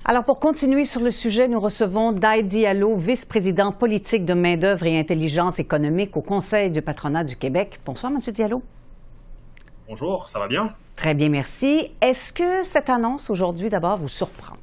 Alors, pour continuer sur le sujet, nous recevons Dai Diallo, vice-président politique de main-d'œuvre et intelligence économique au Conseil du patronat du Québec. Bonsoir, M. Diallo. Bonjour, ça va bien? Très bien, merci. Est-ce que cette annonce aujourd'hui, d'abord, vous surprend?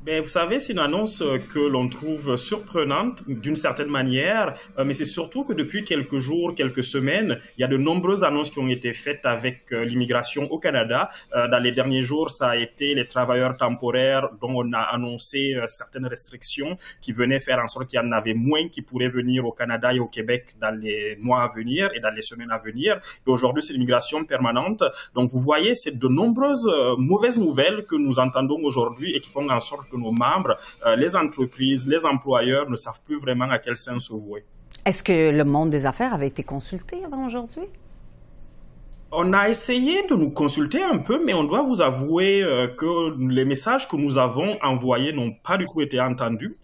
Ben, vous savez, c'est une annonce que l'on trouve surprenante d'une certaine manière, mais c'est surtout que depuis quelques jours, quelques semaines, il y a de nombreuses annonces qui ont été faites avec l'immigration au Canada. Dans les derniers jours, ça a été les travailleurs temporaires dont on a annoncé certaines restrictions qui venaient faire en sorte qu'il y en avait moins qui pourraient venir au Canada et au Québec dans les mois à venir et dans les semaines à venir. Et aujourd'hui, c'est l'immigration permanente. Donc, vous voyez, c'est de nombreuses mauvaises nouvelles que nous entendons aujourd'hui et qui font en sorte que nos membres, les entreprises, les employeurs ne savent plus vraiment à quel sens se vouer. Est-ce que le monde des affaires avait été consulté avant aujourd'hui? On a essayé de nous consulter un peu, mais on doit vous avouer que les messages que nous avons envoyés n'ont pas du tout été entendus.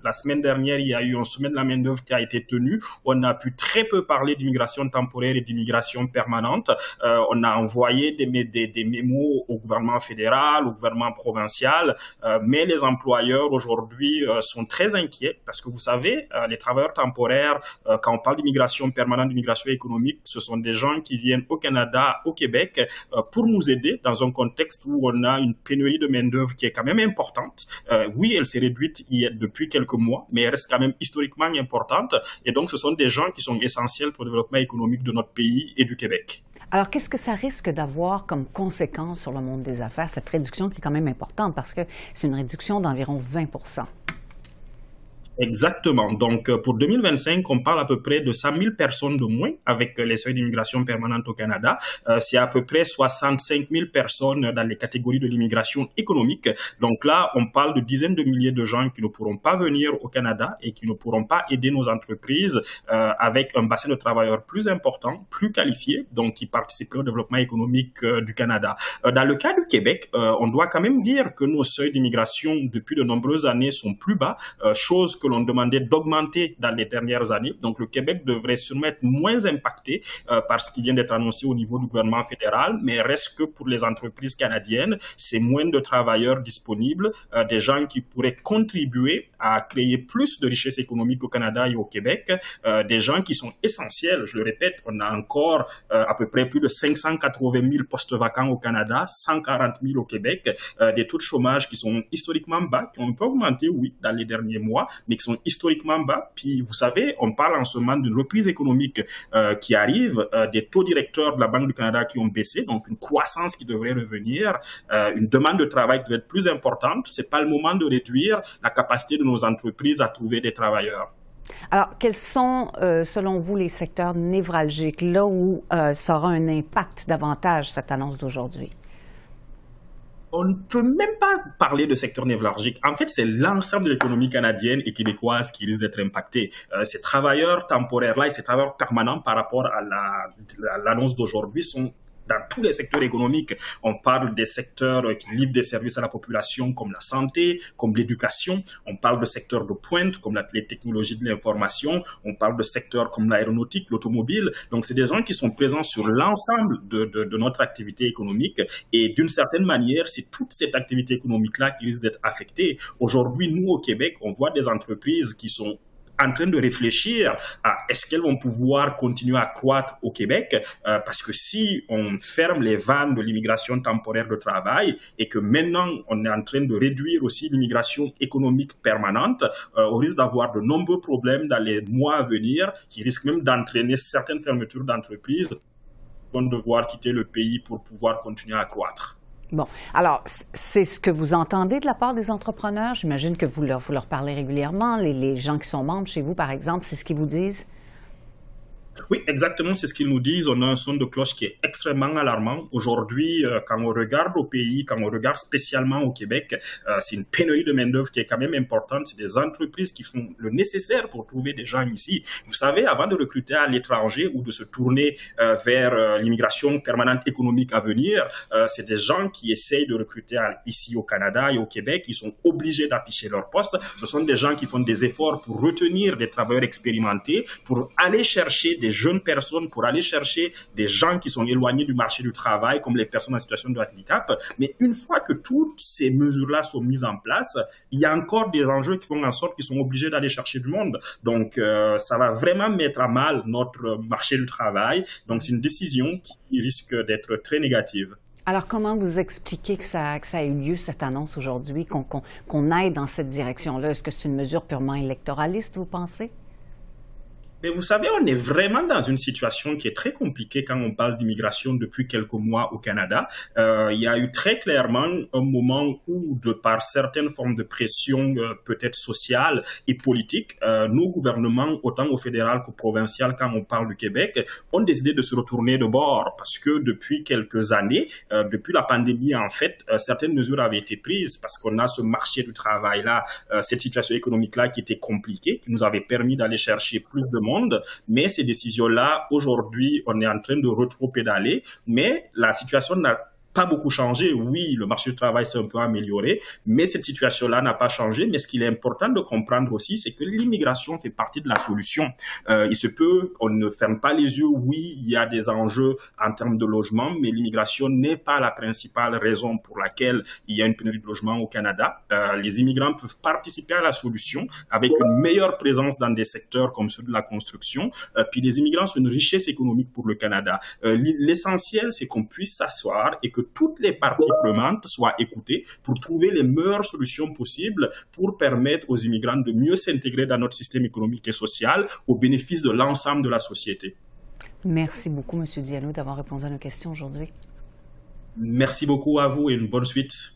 La semaine dernière, il y a eu un sommet de la main-d'œuvre qui a été tenu. On a pu très peu parler d'immigration temporaire et d'immigration permanente. On a envoyé des mémos au gouvernement fédéral, au gouvernement provincial, mais les employeurs aujourd'hui sont très inquiets parce que vous savez, les travailleurs temporaires, quand on parle d'immigration permanente, d'immigration économique, ce sont des gens qui viennent au Canada, au Québec, pour nous aider dans un contexte où on a une pénurie de main-d'œuvre qui est quand même importante. Oui, elle s'est réduite depuis quelques mois, mais elle reste quand même historiquement importante. Et donc, ce sont des gens qui sont essentiels pour le développement économique de notre pays et du Québec. Alors, qu'est-ce que ça risque d'avoir comme conséquence sur le monde des affaires, cette réduction qui est quand même importante parce que c'est une réduction d'environ 20 %? Exactement. Donc, pour 2025, on parle à peu près de 100 000 personnes de moins avec les seuils d'immigration permanente au Canada. C'est à peu près 65 000 personnes dans les catégories de l'immigration économique. Donc là, on parle de dizaines de milliers de gens qui ne pourront pas venir au Canada et qui ne pourront pas aider nos entreprises avec un bassin de travailleurs plus important, plus qualifié, donc qui participeront au développement économique du Canada. Dans le cas du Québec, on doit quand même dire que nos seuils d'immigration depuis de nombreuses années sont plus bas, chose que l'on demandait d'augmenter dans les dernières années. Donc, le Québec devrait sûrement être moins impacté par ce qui vient d'être annoncé au niveau du gouvernement fédéral, mais reste que pour les entreprises canadiennes, c'est moins de travailleurs disponibles, des gens qui pourraient contribuer à créer plus de richesses économiques au Canada et au Québec, des gens qui sont essentiels. Je le répète, on a encore à peu près plus de 580 000 postes vacants au Canada, 140 000 au Québec, des taux de chômage qui sont historiquement bas, qui ont un peu augmenté, oui, dans les derniers mois, mais qui sont historiquement bas. Puis, vous savez, on parle en ce moment d'une reprise économique qui arrive, des taux directeurs de la Banque du Canada qui ont baissé, donc une croissance qui devrait revenir, une demande de travail qui devrait être plus importante. C'est pas le moment de réduire la capacité de nos entreprises à trouver des travailleurs. Alors, quels sont, selon vous, les secteurs névralgiques, là où ça aura un impact davantage, cette annonce d'aujourd'hui? On ne peut même pas parler de secteur névralgique. En fait, c'est l'ensemble de l'économie canadienne et québécoise qui risque d'être impacté. Ces travailleurs temporaires-là et ces travailleurs permanents par rapport à l'annonce d'aujourd'hui sont dans tous les secteurs économiques. On parle des secteurs qui livrent des services à la population comme la santé, comme l'éducation. On parle de secteurs de pointe comme les technologies de l'information. On parle de secteurs comme l'aéronautique, l'automobile. Donc, c'est des gens qui sont présents sur l'ensemble de notre activité économique. Et d'une certaine manière, c'est toute cette activité économique-là qui risque d'être affectée. Aujourd'hui, nous, au Québec, on voit des entreprises qui sont en train de réfléchir à est-ce qu'elles vont pouvoir continuer à croître au Québec parce que si on ferme les vannes de l'immigration temporaire de travail et que maintenant on est en train de réduire aussi l'immigration économique permanente, on risque d'avoir de nombreux problèmes dans les mois à venir qui risquent même d'entraîner certaines fermetures d'entreprises qui vont devoir quitter le pays pour pouvoir continuer à croître. Bon, alors, c'est ce que vous entendez de la part des entrepreneurs? J'imagine que vous leur parlez régulièrement. Les gens qui sont membres chez vous, par exemple, c'est ce qu'ils vous disent? Oui, exactement, c'est ce qu'ils nous disent. On a un son de cloche qui est extrêmement alarmant. Aujourd'hui, quand on regarde au pays, quand on regarde spécialement au Québec, c'est une pénurie de main-d'œuvre qui est quand même importante. C'est des entreprises qui font le nécessaire pour trouver des gens ici. Vous savez, avant de recruter à l'étranger ou de se tourner vers l'immigration permanente économique à venir, c'est des gens qui essayent de recruter ici au Canada et au Québec. Ils sont obligés d'afficher leur poste. Ce sont des gens qui font des efforts pour retenir des travailleurs expérimentés, pour aller chercher des jeunes personnes, pour aller chercher des gens qui sont éloignés du marché du travail, comme les personnes en situation de handicap. Mais une fois que toutes ces mesures-là sont mises en place, il y a encore des enjeux qui font en sorte qu'ils sont obligés d'aller chercher du monde. Donc, ça va vraiment mettre à mal notre marché du travail. Donc, c'est une décision qui risque d'être très négative. Alors, comment vous expliquez que ça a eu lieu, cette annonce aujourd'hui, qu'on aille dans cette direction-là? Est-ce que c'est une mesure purement électoraliste, vous pensez? Mais vous savez, on est vraiment dans une situation qui est très compliquée quand on parle d'immigration depuis quelques mois au Canada. Il y a eu très clairement un moment où, de par certaines formes de pression peut-être sociale et politique, nos gouvernements, autant au fédéral qu'au provincial, quand on parle du Québec, ont décidé de se retourner de bord parce que depuis quelques années, depuis la pandémie en fait, certaines mesures avaient été prises parce qu'on a ce marché du travail-là, cette situation économique-là qui était compliquée, qui nous avait permis d'aller chercher plus de monde. Mais ces décisions-là, aujourd'hui, on est en train de rétro-pédaler, mais la situation n'a pas beaucoup changé. Oui, le marché du travail s'est un peu amélioré, mais cette situation-là n'a pas changé. Mais ce qu'il est important de comprendre aussi, c'est que l'immigration fait partie de la solution. Il se peut qu'on ne ferme pas les yeux. Oui, il y a des enjeux en termes de logement, mais l'immigration n'est pas la principale raison pour laquelle il y a une pénurie de logement au Canada. Les immigrants peuvent participer à la solution avec une meilleure présence dans des secteurs comme ceux de la construction. Puis les immigrants sont une richesse économique pour le Canada. L'essentiel, c'est qu'on puisse s'asseoir et que toutes les parties prenantes soient écoutées pour trouver les meilleures solutions possibles pour permettre aux immigrants de mieux s'intégrer dans notre système économique et social au bénéfice de l'ensemble de la société. Merci beaucoup, M. Diallo, d'avoir répondu à nos questions aujourd'hui. Merci beaucoup à vous et une bonne suite.